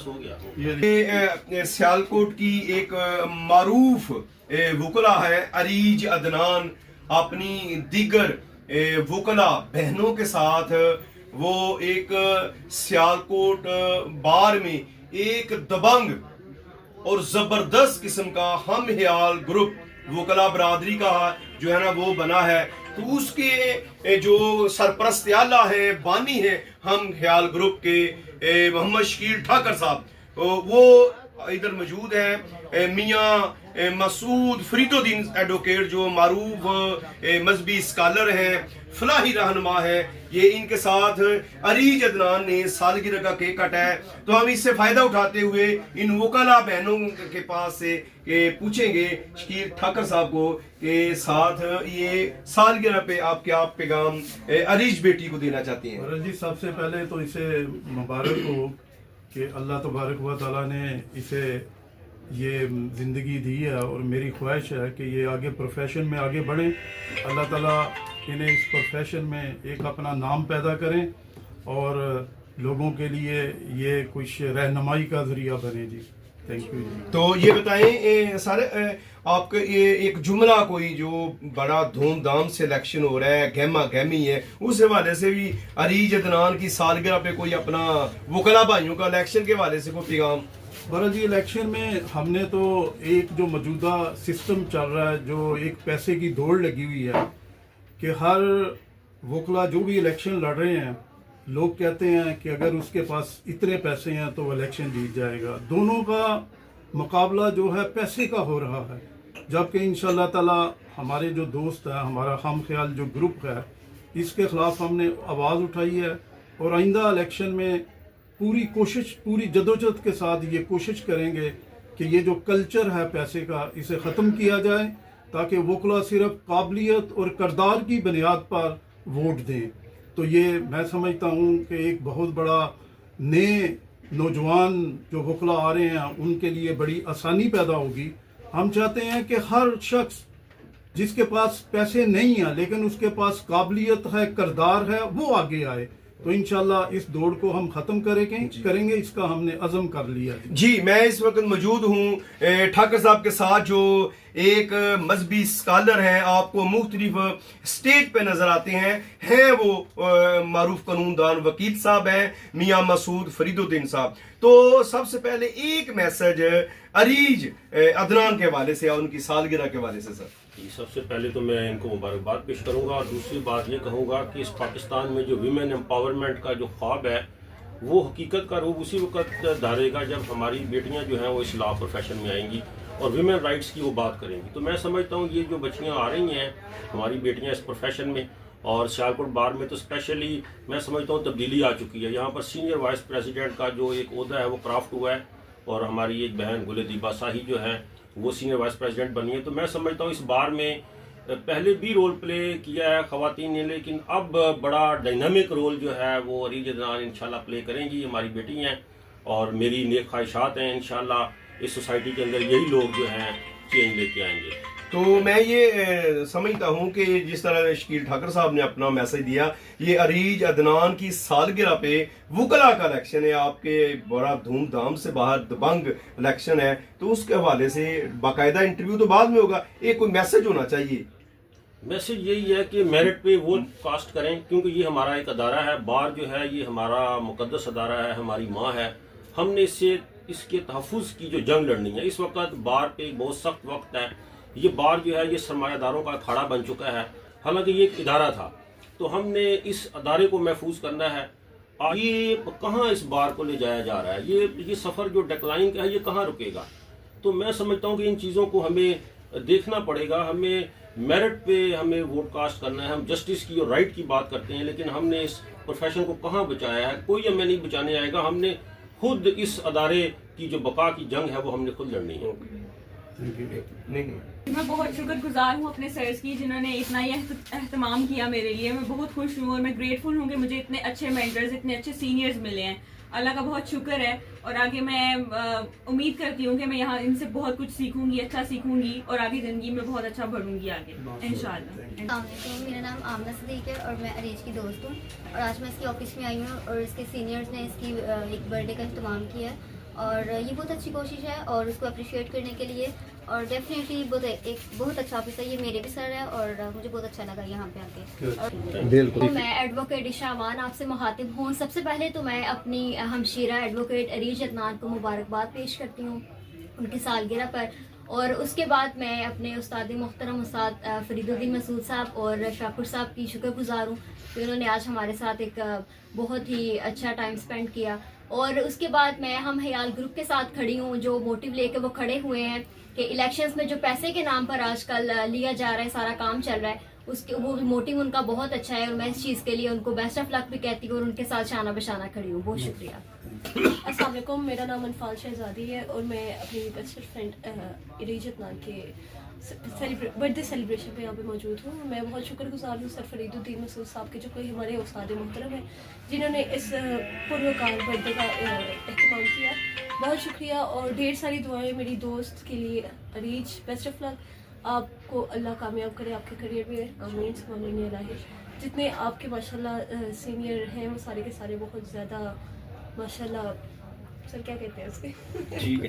हो गया। ये सियालकोट की एक मारूफ वुकला है अरीज अदनान, अपनी दीगर वुकला बहनों के साथ वो एक सियालकोट बार में एक दबंग और जबरदस्त किस्म का हम ख्याल ग्रुप वुकला बरादरी का जो है ना वो बना है। तो उसके जो सरपरस्त आला है, बानी है हम ख्याल ग्रुप के मोहम्मद शकील ठाकर साहब, वो इधर मौजूद है। मियाँ मसूद फरीदुद्दीन एडवोकेट जो मारूफ मजहबी स्कॉलर हैं, फलाही रहनुमा है, ये इनके साथ अरीज अदनान ने सालगिरह का केक काटा है। तो हम इससे फायदा उठाते हुए इन वकाला बहनों के पास से पूछेंगे शकील ठाकर साहब को के साथ ये सालगिरह पे आप क्या पैगाम अरीज बेटी को देना चाहती हैं? जी सबसे पहले तो इसे मुबारक हो कि अल्लाह तबारक व तआला ने इसे ये ज़िंदगी दी है, और मेरी ख्वाहिश है कि ये आगे प्रोफेशन में आगे बढ़ें। अल्लाह ताला इन्हें इस प्रोफेशन में एक अपना नाम पैदा करें और लोगों के लिए ये कुछ रहनुमाई का ज़रिया बने जी। थैंक यू जी। तो ये बताएं सारे आपका ये एक जुमला कोई जो बड़ा धूमधाम से इलेक्शन हो रहा है, गहमा गहमी है, उस हवाले से भी अरीज अदनान की सालगिरह पे कोई अपना वकला भाइयों का इलेक्शन के हवाले से कोई पैगाम? बरा जी इलेक्शन में हमने तो एक जो मौजूदा सिस्टम चल रहा है, जो एक पैसे की दौड़ लगी हुई है कि हर वकला जो भी इलेक्शन लड़ रहे हैं, लोग कहते हैं कि अगर उसके पास इतने पैसे हैं तो वो इलेक्शन जीत जाएगा। दोनों का मुकाबला जो है पैसे का हो रहा है, जबकि इंशाअल्लाह ताला हमारे जो दोस्त हैं, हमारा हम ख्याल जो ग्रुप है, इसके खिलाफ हमने आवाज़ उठाई है और आइंदा इलेक्शन में पूरी कोशिश, पूरी जदोजहद के साथ ये कोशिश करेंगे कि ये जो कल्चर है पैसे का, इसे ख़त्म किया जाए ताकि वकला सिर्फ काबिलियत और किरदार की बुनियाद पर वोट दें। तो ये मैं समझता हूँ कि एक बहुत बड़ा नए नौजवान जो वकला आ रहे हैं उनके लिए बड़ी आसानी पैदा होगी। हम चाहते हैं कि हर शख्स जिसके पास पैसे नहीं हैं लेकिन उसके पास काबिलियत है, किरदार है, वो आगे आए। तो इंशाल्लाह इस दौड़ को हम खत्म करेंगे, इसका हमने अज़म कर लिया जी। मैं इस वक्त मौजूद हूँ ठाकर साहब के साथ जो एक मजहबी स्कॉलर हैं, आपको मुख्तलिफ स्टेज पे नजर आते हैं वो मारूफ कानूनदान वकील साहब हैं मियाँ मसूद फरीदुद्दीन साहब। तो सबसे पहले एक मैसेज अरीज अदनान के हवाले से या उनकी सालगिरह के हवाले से सर। सबसे पहले तो मैं इनको मुबारकबाद पेश करूंगा और दूसरी बात ये कहूंगा कि इस पाकिस्तान में जो वीमेन एम्पावरमेंट का जो ख्वाब है वो हकीकत का रूप उसी वक्त धारेगा जब हमारी बेटियां जो हैं वो इस लॉ प्रोफेशन में आएंगी और वीमेन राइट्स की वो बात करेंगी। तो मैं समझता हूँ ये जो बच्चियाँ आ रही हैं हमारी बेटियाँ इस प्रोफेशन में, और सियालकोट बार में तो स्पेशली मैं समझता हूँ तब्दीली आ चुकी है। यहाँ पर सीनियर वाइस प्रेसिडेंट का जो एक ओहदा है वो क्राफ्ट हुआ है और हमारी एक बहन गुलेदीबा शाही जो है वो सीनियर वाइस प्रेसिडेंट बनी है। तो मैं समझता हूँ इस बार में पहले भी रोल प्ले किया है ख़वातीन ने, लेकिन अब बड़ा डायनामिक रोल जो है वो अरीज अदनान इंशाल्लाह प्ले करेंगी। हमारी बेटी हैं और मेरी नेक ख्वाहिशात हैं, इंशाल्लाह इस सोसाइटी के अंदर यही लोग जो हैं चेंज लेके आएंगे। तो मैं ये समझता हूँ कि जिस तरह शकील ठाकर साहब ने अपना मैसेज दिया, ये अरीज अदनान की सालगिरह पे वकला का इलेक्शन है, आपके बड़ा धूमधाम से बाहर दबंग इलेक्शन है, तो उसके हवाले से बाकायदा इंटरव्यू तो बाद में होगा, एक कोई मैसेज होना चाहिए। मैसेज यही है कि मेरिट पे वोट कास्ट करें, क्योंकि ये हमारा एक अदारा है, बार जो है ये हमारा मुकद्दस अदारा है, हमारी माँ है। हमने इसके तहफ़्फ़ुज़ की जो जंग लड़नी है। इस वक्त बार पे एक बहुत सख्त वक्त है। ये बार जो है ये सरमायादारों का अखाड़ा बन चुका है, हालांकि ये एक इदारा था। तो हमने इस अदारे को महफूज करना है। ये कहाँ इस बार को ले जाया जा रहा है, ये सफ़र जो डिक्लाइन का है ये कहाँ रुकेगा। तो मैं समझता हूँ कि इन चीज़ों को हमें देखना पड़ेगा। हमें मेरिट पे हमें वोट कास्ट करना है। हम जस्टिस की और राइट की बात करते हैं, लेकिन हमने इस प्रोफेशन को कहाँ बचाया है, कोई हमें नहीं बचाने आएगा। हमने खुद इस अदारे की जो बका की जंग है वो हमने खुद लड़नी है। मैं बहुत शुक्रगुजार हूँ अपने सर्स की जिन्होंने इतना ही एहतमाम किया मेरे लिए। मैं बहुत खुश हूँ और मैं ग्रेटफुल हूँ कि मुझे इतने अच्छे मेंटर्स, इतने अच्छे सीनियर्स मिले हैं। अल्लाह का बहुत शुक्र है और आगे मैं उम्मीद करती हूँ कि मैं यहाँ इनसे बहुत कुछ सीखूंगी, अच्छा सीखूंगी और आगे ज़िंदगी में बहुत अच्छा बढ़ूंगी आगे इंशाअल्लाह। मेरा नाम आमना सदीक है और मैं अरीज की दोस्त हूँ और आज मैं इसके ऑफिस में आई हूँ और इसके सीनियर्स ने इसकी एक बर्थडे का अहतमाम किया है और ये बहुत अच्छी कोशिश है और उसको अप्रिशिएट करने के लिए। और डेफिनेटली एक बहुत अच्छा ऑफिस है, ये मेरे भी सर है और मुझे बहुत अच्छा लगा यहाँ पे आके। और बिल्कुल। मैं एडवोकेट ईशा अमान आपसे मुखातिब हूँ। सबसे पहले तो मैं अपनी हमशीरा एडवोकेट अरीज अदनान को मुबारकबाद पेश करती हूँ उनकी सालगिरह पर। और उसके बाद मैं अपने उस्ताद मोहतरम उस्ताद फरीदुद्दीन मसूद साहब और शाकुर साहब की शुक्रगुजार हूँ कि उन्होंने आज हमारे साथ एक बहुत ही अच्छा टाइम स्पेंड किया। और उसके बाद मैं हम हयाल ग्रुप के साथ खड़ी हूँ, जो मोटिव लेके वो खड़े हुए हैं कि इलेक्शंस में जो पैसे के नाम पर आजकल लिया जा रहा है, सारा काम चल रहा है, उसके वो मोटिव उनका बहुत अच्छा है और मैं इस चीज़ के लिए उनको बेस्ट ऑफ लक भी कहती हूँ और उनके साथ शाना बशाना खड़ी हूँ। बहुत शुक्रिया। अस्सलाम वालेकुम, मेरा नाम अनफाल शहजादी है और मैं अपनी बेस्ट फ्रेंड अरीज अदनान के बर्थडे सेलिब्रेशन पे यहाँ पे मौजूद हूँ। मैं बहुत शुक्रगुजार हूँ सर फरीदुद्दीन मसूद साहब के, जो कोई हमारे उस्ताद मोहतरम हैं, जिन्होंने इस पुरवकार बर्थडे का एहतमाम किया। बहुत शुक्रिया और ढेर सारी दुआएं मेरी दोस्त के लिए। अरीज बेस्ट ऑफ लक, आपको अल्लाह कामयाब करे आपके करियर में, आमीन सुभान अल्लाह। जितने आपके माशाल्लाह सीनियर हैं वो सारे के सारे बहुत ज़्यादा माशाल्लाह, सर क्या कहते हैं उसके जी